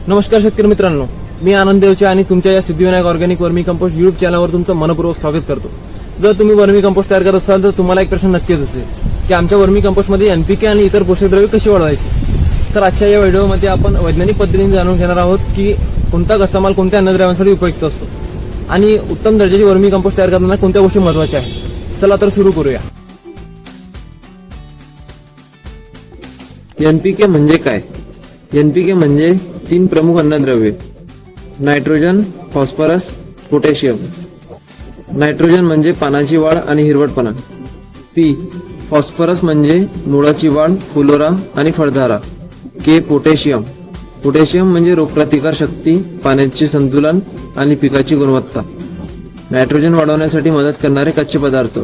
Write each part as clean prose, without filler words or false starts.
नमस्कार शेतकरी मित्रांनो, मी आनंद देवचे आणि तुमच्या या सिद्धिविनायक ऑर्गॅनिक वर्मी कंपोस्ट युट्यूब चॅनलवर तुमचं मनपूर्वक स्वागत करतो। जर तुम्ही वर्मी कंपोस्ट तयार करत असाल तर तुम्हाला एक प्रश्न नक्कीच असेल की आमच्या वर्मी कंपोस्टमध्ये एनपीके आणि इतर पोषक द्रव्ये कशी वाढवायची। तर आजच्या या व्हिडिओमध्ये आपण वैज्ञानिक पद्धतीने जाणून घेणार आहोत की कोणता कच्चा माल कोणत्या अन्नद्रव्यांसाठी उपयुक्त असतो आणि उत्तम दर्जाची वर्मी कंपोस्ट तयार करताना कोणत्या गोष्टी महत्त्वाच्या आहेत। चला तर सुरू करूया। एनपीके म्हणजे काय? एनपीके म्हणजे 3 प्रमुख अन्नद्रव्ये नायट्रोजन, फॉस्फरस, पोटॅशियम। नायट्रोजन म्हणजे पानाची वाढ आणि हिरवटपणा। पी फॉस्फरस म्हणजे मुळाची वाढ, फुलोरा आणि फळधारा। के पोटॅशियम पोटॅशियम म्हणजे रोगप्रतिकार शक्ती, पाण्याचे संतुलन आणि पिकाची गुणवत्ता। नायट्रोजन वाढवण्यासाठी मदत करणारे कच्चे पदार्थ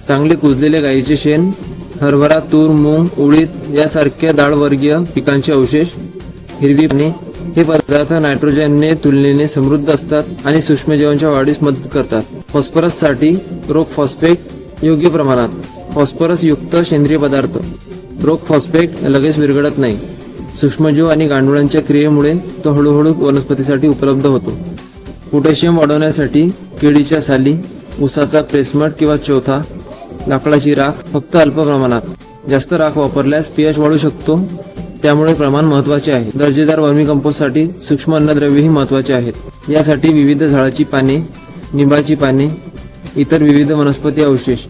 चांगले कुजलेले गाईचे शेण, हरभरा, तूर, मूग, उडीद यासारख्या डाळवर्गीय पिकांचे अवशेष, हिरवी पाने। हे पदार्थ नायट्रोजनने तुलनेने समृद्ध असतात आणि सूक्ष्मजीवांच्या वाढीस मदत करतात। फॉस्फरस साठी रोग फॉस्फेट योग्य प्रमाणात। फॉस्फरस युक्त सेंद्रिय पदार्थ रोग फॉस्फेट लगेच विरघळत नाही। सूक्ष्मजीव आणि गांडुळांच्या क्रियेमुळे तो हळूहळू वनस्पतीसाठी उपलब्ध होतो। पोटॅशियम वाढवण्यासाठी केळीच्या साली, ऊसाचा प्रेसमट किंवा चोथा, लाकडाची राख फक्त अल्प प्रमाणात। जास्त राख वापरल्यास पीएच वाढू शकतो, त्यामुळे प्रमाण महत्त्वाचे आहे। दर्जेदार वर्मी कंपोस्टसाठी सूक्ष्म अन्नद्रव्येही महत्त्वाचे आहेत। यासाठी विविध झाडाची पाने, निंबाची पाने, इतर विविध वनस्पती अवशेष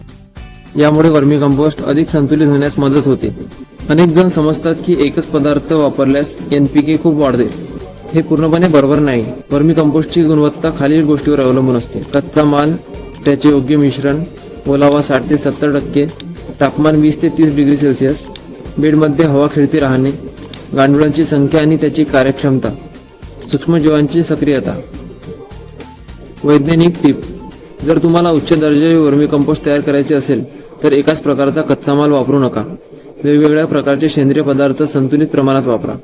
यामुळे वर्मी कंपोस्ट अधिक संतुलित होण्यास मदत होते। अनेक जण समजतात की एकच पदार्थ वापरल्यास एनपीके खूप वाढते। हे पूर्णपणे बरोबर नाही। वर्मी कंपोस्टची गुणवत्ता खालील गोष्टीवर अवलंबून असते: कच्चा माल, त्याचे योग्य मिश्रण, ओलावा 60 ते 70%, तापमान 20 ते 30 डिग्री सेल्सिअस, बेडमध्ये हवा खेळती राहणे, गांडुळांची संख्या आणि त्याची कार्यक्षमता, सूक्ष्मजीवांची सक्रियता। वैज्ञानिक टिप: जर तुम्हाला उच्च दर्जाचे वर्मी कंपोस्ट तयार करायचे असेल तर एकाच प्रकारचा कच्चा माल वापरू नका। वेगवेगळ्या प्रकारचे सेंद्रिय पदार्थ संतुलित प्रमाणात वापरा।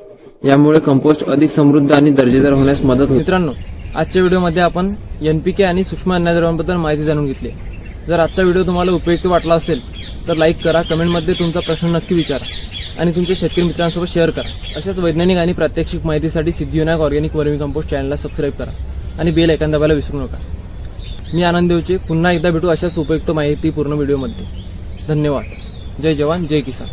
यामुळे कंपोस्ट अधिक समृद्ध आणि दर्जेदार होण्यास मदत होते। मित्रांनो, आजच्या व्हिडिओमध्ये आपण एनपीके आणि सूक्ष्म अन्नद्रव्यांबद्दल माहिती जाणून घेतली। जर आजचा व्हिडिओ तुम्हाला उपयुक्त वाटला असेल तर लाईक करा, कमेंटमध्ये तुमचा प्रश्न नक्की विचारा आणि तुमच्या शेतकरी मित्रांसोबत शेअर करा। अशाच वैज्ञानिक आणि प्रात्यक्षिक माहितीसाठी सिद्धिविनायक ऑर्गॅनिक वर्मी कंपोस्ट चॅनलला सबस्क्राईब करा आणि बेल आयकॉन दाबायला विसरू नका। मी आनंद देवचे, पुन्हा एकदा भेटू अशाच उपयुक्त माहितीपूर्ण व्हिडिओमध्ये। धन्यवाद। जय जवान, जय किसान।